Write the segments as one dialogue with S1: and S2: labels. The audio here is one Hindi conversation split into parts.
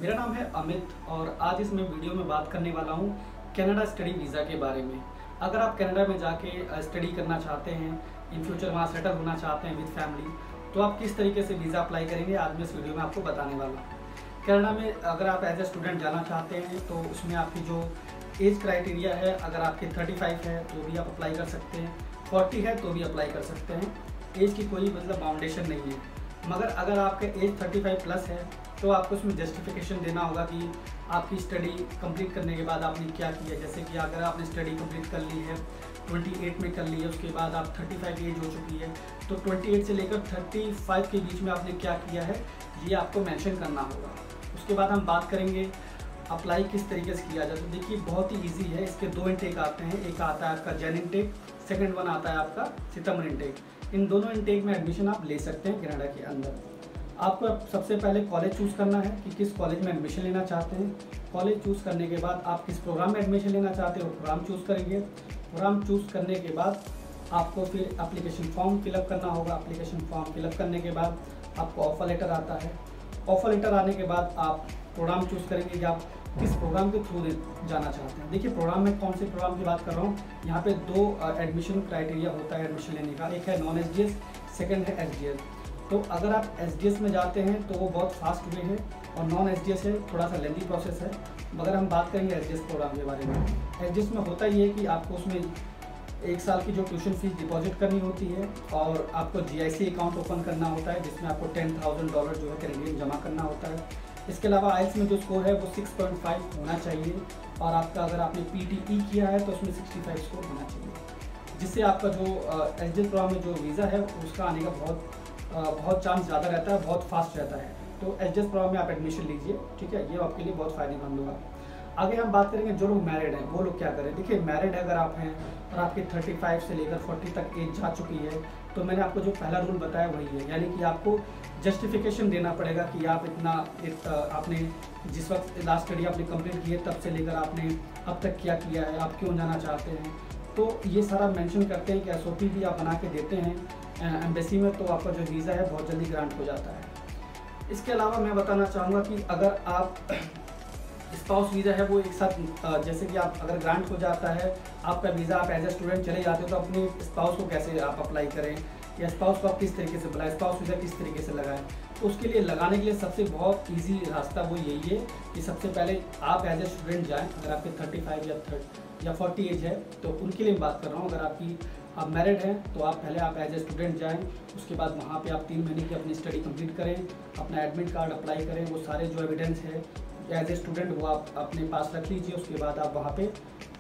S1: मेरा नाम है अमित और आज इस मैं वीडियो में बात करने वाला हूँ कनाडा स्टडी वीज़ा के बारे में। अगर आप कनाडा में जाके स्टडी करना चाहते हैं, इन फ्यूचर वहाँ सेटल होना चाहते हैं विद फैमिली, तो आप किस तरीके से वीज़ा अप्लाई करेंगे आज मैं इस वीडियो में आपको बताने वाला हूँ। कनाडा में अगर आप एज ए स्टूडेंट जाना चाहते हैं तो उसमें आपकी जो एज क्राइटेरिया है, अगर आपके 35 है तो भी आप अप्लाई कर सकते हैं, 40 है तो भी अप्लाई कर सकते हैं। एज की कोई बाउंडेशन नहीं है, मगर अगर आपका एज 35 प्लस है तो आपको उसमें जस्टिफिकेशन देना होगा कि आपकी स्टडी कंप्लीट करने के बाद आपने क्या किया। जैसे कि अगर आपने स्टडी कंप्लीट कर ली है 28 में कर ली है, उसके बाद आप 35 एज हो चुकी है, तो 28 से लेकर 35 के बीच में आपने क्या किया है ये आपको मेंशन करना होगा। उसके बाद हम बात करेंगे अप्लाई किस तरीके से किया जाए। तो देखिए बहुत ही ईजी है, इसके दो इनटेक आते हैं, एक आता है आपका जैन इनटेक, सेकेंड वन आता है आपका सितंबर इनटेक। इन दोनों इनटेक में एडमिशन आप ले सकते हैं कनाडा के अंदर। आपको सबसे पहले कॉलेज चूज़ करना है कि किस कॉलेज में एडमिशन लेना चाहते हैं। कॉलेज चूज़ करने के बाद आप किस प्रोग्राम में एडमिशन लेना चाहते हैं वो प्रोग्राम चूज़ करेंगे। प्रोग्राम चूज़ करने के बाद आपको फिर एप्लीकेशन फॉर्म फिलअप करना होगा। एप्लीकेशन फॉर्म फिलअप करने के बाद आपको ऑफर लेटर आता है। ऑफर लेटर आने के बाद आप प्रोग्राम चूज़ करेंगे कि आप किस प्रोग्राम के थ्रू जाना चाहते हैं। देखिए प्रोग्राम में कौन से प्रोग्राम की बात कर रहा हूँ, यहाँ पे दो एडमिशन क्राइटेरिया होता है एडमिशन लेने का, एक है नॉन एसडीएस, सेकंड है एसडीएस। तो अगर आप एसडीएस में जाते हैं तो वो बहुत फास्ट वे है और नॉन एसडीएस है थोड़ा सा लेंदी प्रोसेस है। मगर हम बात करेंगे एसडीएस प्रोग्राम के बारे में। एसडीएस में होता ये है कि आपको उसमें 1 साल की जो ट्यूशन फीस डिपॉजिट करनी होती है और आपको जीआईसी अकाउंट ओपन करना होता है जिसमें आपको $10,000 जो है कैनेडियन जमा करना होता है। इसके अलावा आइल्स में जो स्कोर है वो 6.5 होना चाहिए और आपका अगर आपने पीटीई किया है तो उसमें 65 स्कोर होना चाहिए, जिससे आपका जो एसडीएस प्रोग्राम में जो वीज़ा है उसका आने का बहुत चांस ज़्यादा रहता है, बहुत फास्ट रहता है। तो एसडीएस प्रोग्राम में आप एडमिशन लीजिए, ठीक है, ये आपके लिए बहुत फ़ायदेमंद होगा। आगे हम बात करेंगे जो लोग मैरिड हैं वो लोग क्या करें। देखिए मैरिड अगर आप हैं और आपकी 35 से लेकर 40 तक एज जा चुकी है तो मैंने आपको जो पहला रूल बताया वही है, यानी कि आपको जस्टिफिकेशन देना पड़ेगा कि आप आपने जिस वक्त लास्ट स्टडी आपने कंप्लीट की है तब से लेकर आपने अब तक क्या किया है, आप क्यों जाना चाहते हैं। तो ये सारा मेंशन करते हैं कि एसओपी भी आप बना के देते हैं एम्बेसी में, तो आपका जो वीज़ा है बहुत जल्दी ग्रांट हो जाता है। इसके अलावा मैं बताना चाहूँगा कि अगर आप स्पाउस वीज़ा है वो एक साथ जैसे कि आप अगर ग्रांट हो जाता है आपका वीज़ा, आप एज ए स्टूडेंट चले जाते हो तो अपने स्पाउस को कैसे आप अप्लाई करें या स्पाउस को आप किस तरीके से बुलाएं, स्पाउस वीज़ा किस तरीके से लगाएं। तो उसके लिए लगाने के लिए सबसे बहुत इजी रास्ता वो यही है कि सबसे पहले आप एज ए स्टूडेंट जाएँ। अगर आपके 35 या 40 एज है तो उनके लिए बात कर रहा हूँ। अगर आप मैरिड हैं तो आप पहले आप एज ए स्टूडेंट जाएँ, उसके बाद वहाँ पे आप 3 महीने की अपनी स्टडी कंप्लीट करें, अपना एडमिट कार्ड अप्लाई करें, वो सारे जो एविडेंस है एज ए स्टूडेंट वो आप अपने पास रख लीजिए। उसके बाद आप वहाँ पे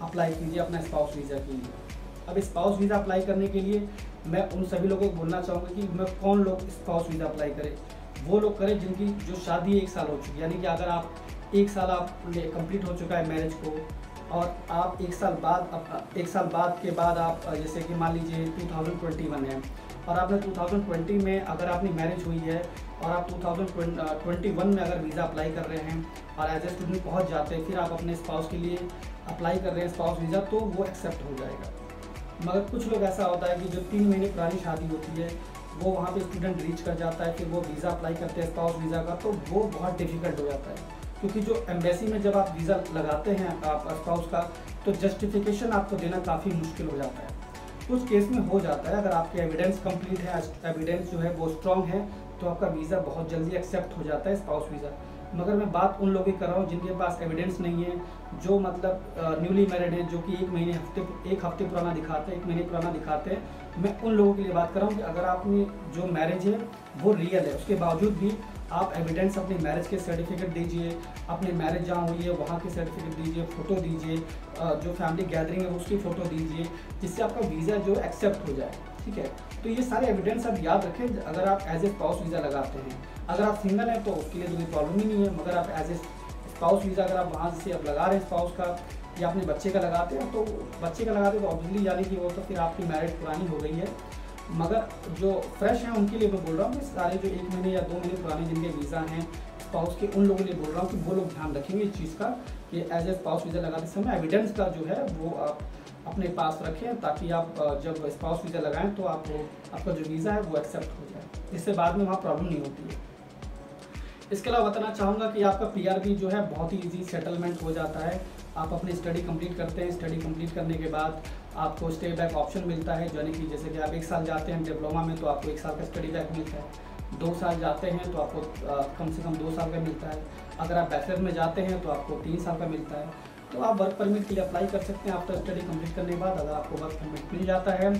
S1: अप्लाई कीजिए अपना स्पाउस वीज़ा के लिए। अब स्पाउस वीज़ा अप्लाई करने के लिए मैं उन सभी लोगों को बोलना चाहूँगा कि मैं कौन लोग स्पाउस वीज़ा अप्लाई करें। वो लोग करें जिनकी जो शादी 1 साल हो चुकी है, यानी कि अगर आप 1 साल आपने कंप्लीट हो चुका है मैरिज को और आप 1 साल बाद के बाद आप जैसे कि मान लीजिए 2021 है और आपने 2020 में अगर आपने मैरिज हुई है और आप 2021 में अगर वीज़ा अप्लाई कर रहे हैं और एज ए स्टूडेंट पहुंच जाते हैं, फिर आप अपने स्पाउस के लिए अप्लाई कर रहे हैं स्पाउस वीज़ा, तो वो एक्सेप्ट हो जाएगा। मगर कुछ लोग ऐसा होता है कि जो 3 महीने पुरानी शादी होती है वो वहाँ पे स्टूडेंट रीच कर जाता है, फिर वो वीज़ा अप्लाई करते हैं स्पाउस वीज़ा का, तो वो बहुत डिफ़िकल्ट हो जाता है। क्योंकि जो एम्बेसी में जब आप वीज़ा लगाते हैं आप स्पाउस का तो जस्टिफिकेशन आपको देना काफ़ी मुश्किल हो जाता है। कुछ केस में हो जाता है, अगर आपके एविडेंस कंप्लीट है, एविडेंस जो है वो स्ट्रॉन्ग है, तो आपका वीज़ा बहुत जल्दी एक्सेप्ट हो जाता है स्पाउस वीज़ा। मगर मैं बात उन लोगों की कर रहा हूँ जिनके पास एविडेंस नहीं है, जो मतलब न्यूली मैरिड हैं, जो कि 1 हफ्ते पुराना दिखाते हैं, 1 महीने पुराना दिखाते हैं। मैं उन लोगों के लिए बात कर रहा हूँ कि अगर आपने जो मैरिज है वो रियल है, उसके बावजूद भी आप एविडेंस अपनी मैरिज के सर्टिफिकेट दीजिए, अपनी मैरिज जहाँ हुई है वहाँ के सर्टिफिकेट दीजिए, फ़ोटो दीजिए, जो फैमिली गैदरिंग है उसकी फ़ोटो दीजिए, जिससे आपका वीज़ा जो एक्सेप्ट हो जाए, ठीक है। तो ये सारे एविडेंस आप याद रखें अगर आप एज ए स्पाउस वीज़ा लगाते हैं। अगर आप सिंगल हैं तो उसके लिए तो कोई प्रॉब्लम ही नहीं है, मगर आप एज ए स्पाउस वीज़ा अगर आप वहाँ से आप लगा रहे हैं स्पाउस का या अपने बच्चे का लगाते हैं, तो बच्चे का लगाते हैं तो ऑब्वियसली यानी कि वो तो फिर आपकी मैरिज पुरानी हो गई है। मगर जो फ्रेश हैं उनके लिए मैं बोल रहा हूँ कि सारे जो 1 महीने या 2 महीने पुराने जिनके वीज़ा हैं स्पाउस के, उन लोगों के लिए बोल रहा हूँ कि वो लोग ध्यान रखेंगे इस चीज़ का कि एज ए स्पाउस वीज़ा लगाते समय एविडेंस का जो है वो आप अपने पास रखें, ताकि आप जब स्पाउस वीज़ा लगाएं तो आपका जो वीज़ा है वो एक्सेप्ट हो जाए, इससे बाद में वहाँ प्रॉब्लम नहीं होती है। इसके अलावा बताना चाहूँगा कि आपका पीआरबी जो है बहुत ही ईजी सेटलमेंट हो जाता है। आप अपनी स्टडी कंप्लीट करते हैं, स्टडी कंप्लीट करने के बाद आपको स्टे बैक ऑप्शन मिलता है, यानी कि जैसे कि आप 1 साल जाते हैं डिप्लोमा में तो आपको 1 साल का स्टडी बैक मिलता है, 2 साल जाते हैं तो आपको कम से कम 2 साल का मिलता है, अगर आप बैचलर में जाते हैं तो आपको 3 साल का मिलता है। तो आप वर्क परमिट के लिए अप्लाई कर सकते हैं आफ्टर स्टडी कंप्लीट करने के बाद। अगर आपको वर्क परमिट मिल जाता है,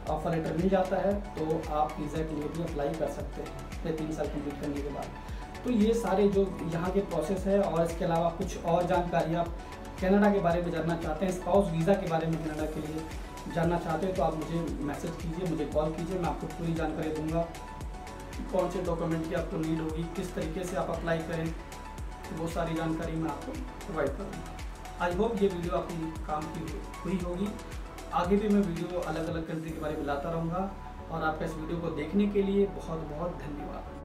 S1: ऑफर लेटर मिल जाता है, तो आप वीज़ा के लिए भी अप्लाई कर सकते हैं अपने 3 साल कंप्लीट करने के बाद। तो ये सारे जो यहाँ के प्रोसेस है, और इसके अलावा कुछ और जानकारी आप कनाडा के बारे में जानना चाहते हैं, स्पाउस वीज़ा के बारे में कनाडा के लिए जानना चाहते हैं, तो आप मुझे मैसेज कीजिए, मुझे कॉल कीजिए, मैं आपको पूरी जानकारी दूंगा। कौन से डॉक्यूमेंट की आपको नीड होगी, किस तरीके से आप अप्लाई करें, वो सारी जानकारी मैं आपको प्रोवाइड करूँगा। आई होप ये वीडियो आपकी काम की हुई होगी। आगे भी मैं वीडियो अलग अलग कंट्री के बारे में लाता रहूँगा, और आपका इस वीडियो को देखने के लिए बहुत बहुत धन्यवाद।